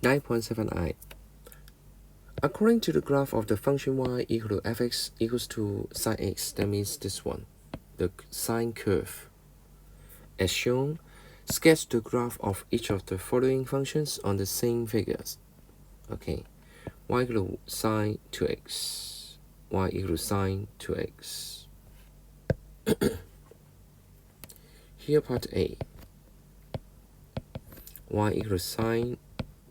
9.78. According to the graph of the function y equal to fx equals to sine x, that means this one, the sine curve. As shown, sketch the graph of each of the following functions on the same figures. Okay, y equal to sine 2x, y equal to sine 2x. Here part A, y equal to sine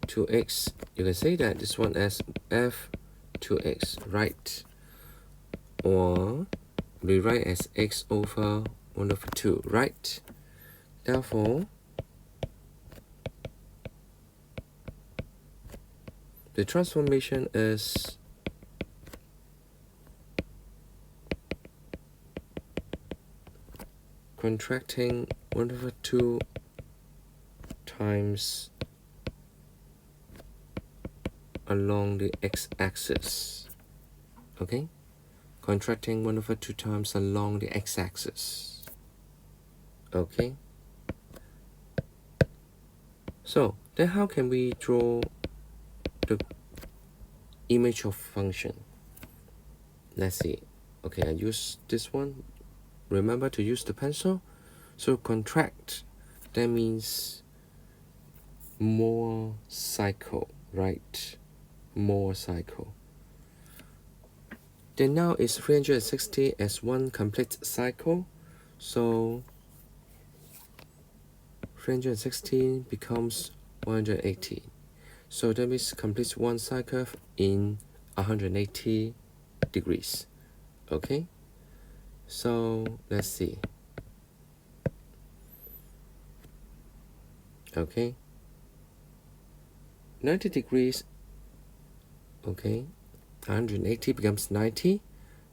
2x, you can say that this one as f2x, right? Or rewrite as x over 1 over 2, right? Therefore, the transformation is contracting 1 over 2 times along the x-axis. Okay? Contracting 1 over 2 times along the x-axis. Okay? So, then how can we draw the image of function? Let's see. Okay, I use this one. Remember to use the pencil. So contract, that means more cycle, right? More cycle. Then now it's 360 as one complete cycle. So 360 becomes 180. So that means complete one cycle in 180 degrees. Okay? So let's see. Okay, 90 degrees. Okay, 180 becomes 90,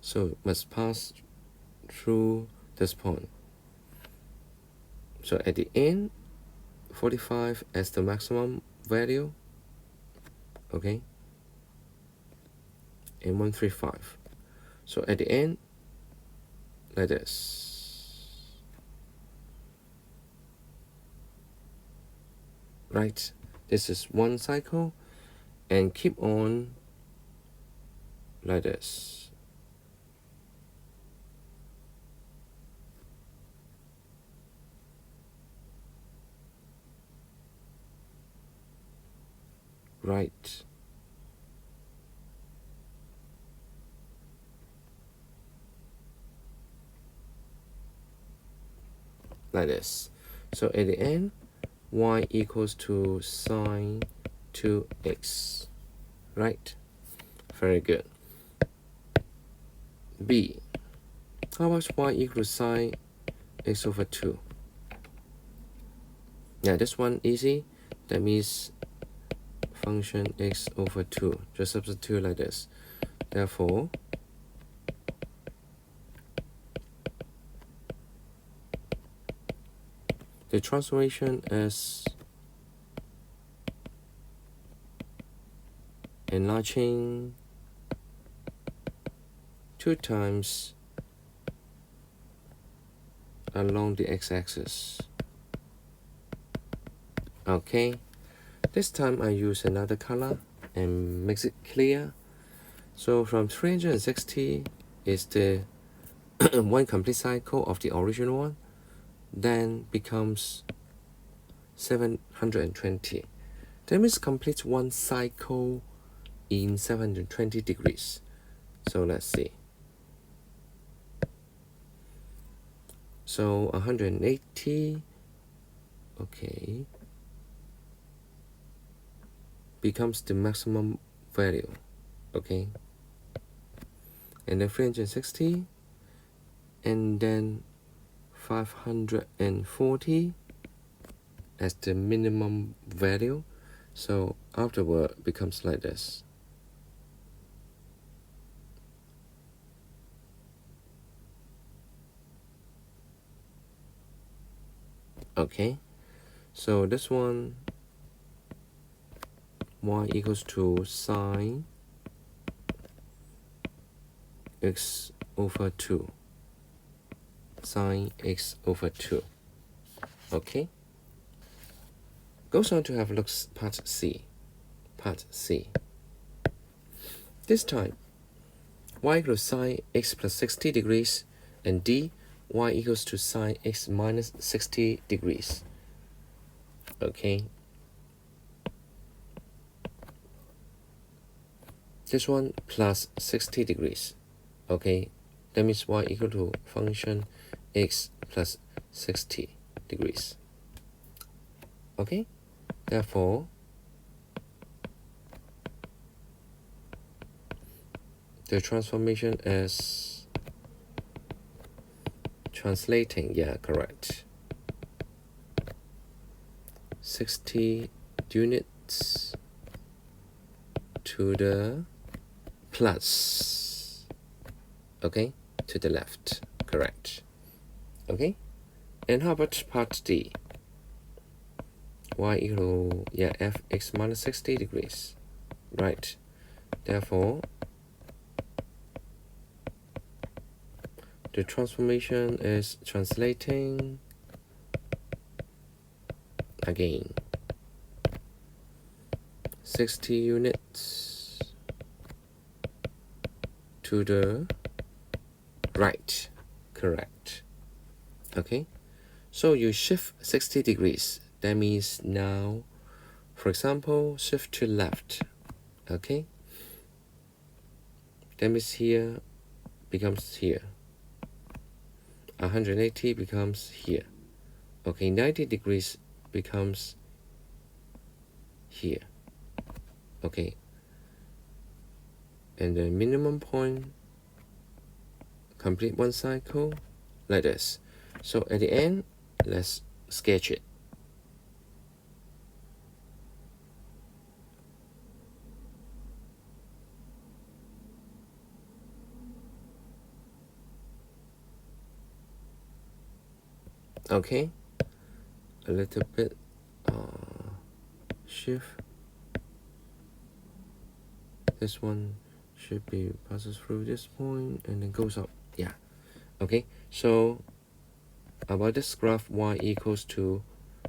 so it must pass through this point. So at the end, 45 as the maximum value. Okay, and 135. So at the end, like this. Right, this is one cycle, and keep on like this. Right. Like this. So at the end, y equals to sine 2x. Right? Very good. B. How about y equals sine x over 2? Yeah, this one easy. That means function x over 2. Just substitute like this. Therefore, the transformation is enlarging 2 times along the x-axis. Okay, this time I use another color and makes it clear. So from 360 is the one complete cycle of the original one, then becomes 720. That means complete one cycle in 720 degrees. So let's see. So 180, okay, becomes the maximum value, okay, and then 360, and then 540 as the minimum value. So afterward becomes like this. Okay, so this one, y equals to sine x over 2. Sine x over 2. Okay. Goes on to have a look part C. part C. This time, y equals sine x plus 60 degrees, and D, y equals to sine x minus 60 degrees. Okay. This one plus 60 degrees. Okay. That means y equal to function x plus 60 degrees. Okay. Therefore, the transformation is translating, yeah, correct. 60 units to the plus, okay, to the left, correct. Okay, and how about part D? Y equal, yeah, fx minus 60 degrees, right? Therefore, the transformation is translating again. 60 units to the right, correct. Okay, so you shift 60 degrees. That means now, for example, shift to left. Okay, that means here becomes here. 180 becomes here. Okay, 90 degrees becomes here. Okay, and the minimum point complete one cycle like this. So at the end, let's sketch it. Okay, a little bit shift. This one should be passes through this point and then goes up. Yeah. Okay, so about this graph, y equals to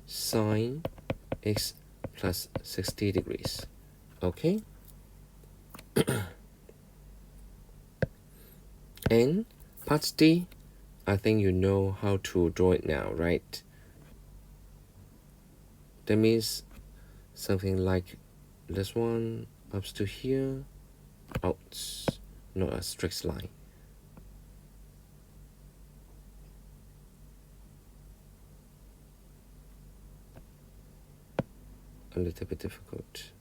sine x plus 60 degrees. Okay. And part D, I think you know how to draw it now, right? That means something like this one up to here, out, not a straight line. A little bit difficult.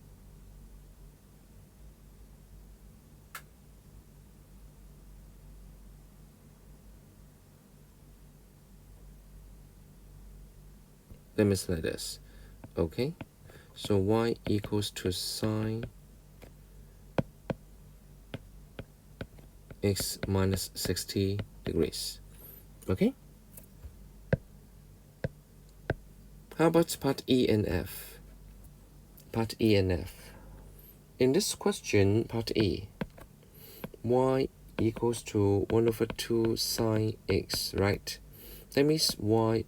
Let me say this. Okay, so y equals to sine x minus 60 degrees. Okay, how about part E and F? Part E and F. In this question, part E, y equals to 1 over 2 sine x, right? That means y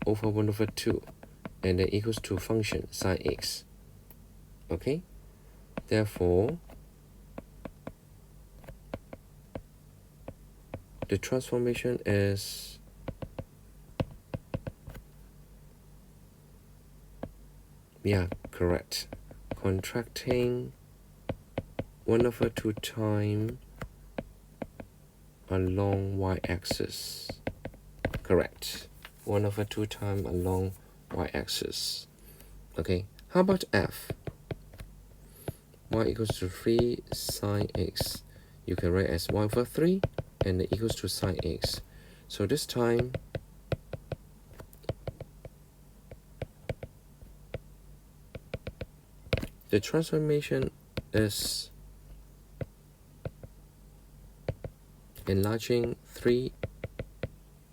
over 1 over 2, and then equals to function sine x. Okay, therefore, the transformation is correct. Contracting 1 over 2 time along y-axis. Correct. 1 over 2 time along y-axis. Okay, how about F? Y equals to 3 sine x. You can write as 1 over 3 and it equals to sine x. So this time, the transformation is enlarging 3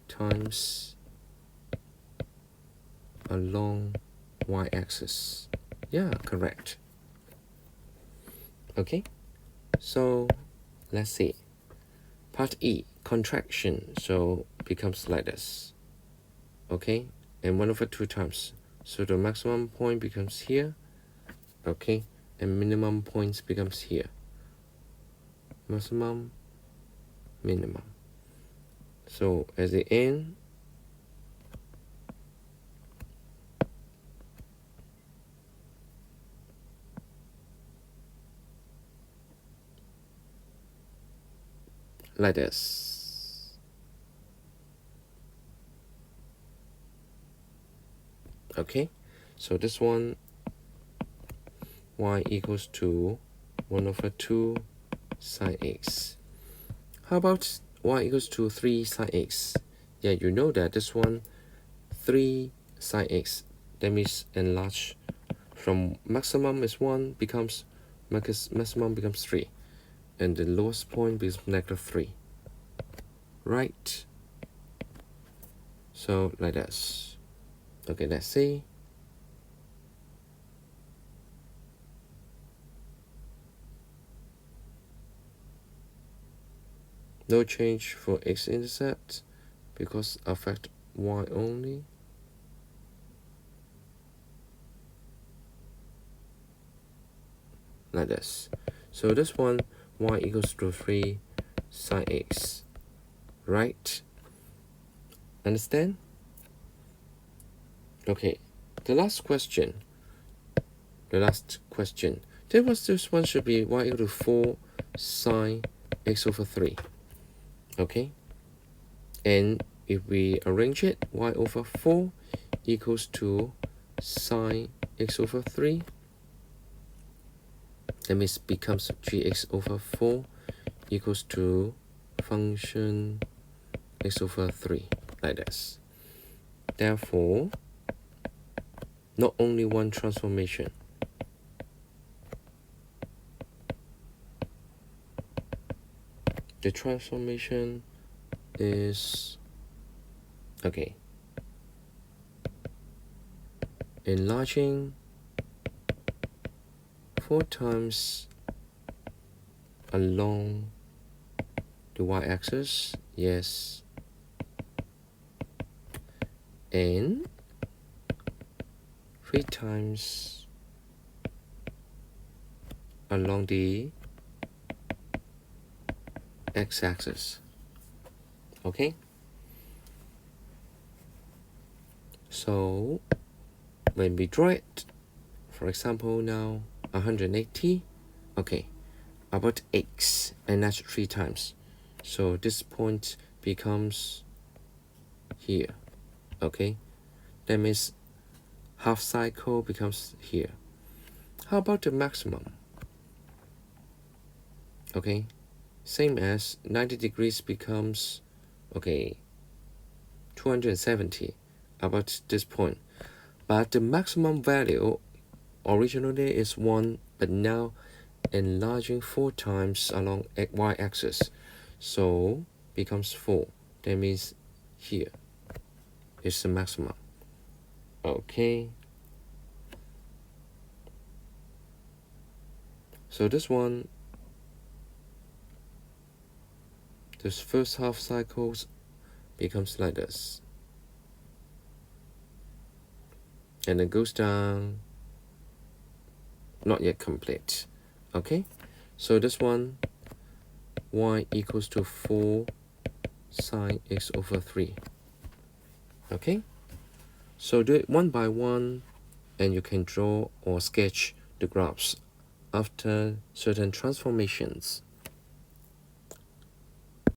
times along y-axis. Yeah, correct. Okay, so let's see. Part E, contraction, so becomes like this. Okay, and 1 over 2 times. So the maximum point becomes here. Okay, and minimum points becomes here. Maximum, minimum. So at the end, like this. Okay, so this one, y equals to 1 over 2 sine x. How about y equals to 3 sine x? Yeah, you know that this one, 3 sine x, that means enlarge from maximum is 1 becomes maximum becomes 3, and the lowest point becomes -3. Right? So like this. Okay, let's see. No change for x-intercept because affect y only. Like this. So this one, y equals to 3 sine x. Right? Understand? Okay, the last question. Then this one should be y equal to 4 sine x over 3. Okay? And if we arrange it, y over 4 equals to sine x over 3. That means becomes gx over 4 equals to function x over 3, like this. Therefore, not only one transformation. The transformation is, okay, enlarging 4 times along the y-axis, yes, and 3 times along the x-axis. Okay, so when we draw it, for example, now 180, okay, about x, and that's 3 times. So this point becomes here. Okay, that means half cycle becomes here. How about the maximum? Okay, same as 90 degrees becomes, okay, 270 about this point. But the maximum value originally is 1, but now enlarging 4 times along y-axis, so becomes 4. That means here is the maximum. Okay, so this one, this first half cycles becomes like this, and it goes down, not yet complete. Okay, so this one, y equals to 4 sine x over 3. Okay, so do it one by one, and you can draw or sketch the graphs after certain transformations.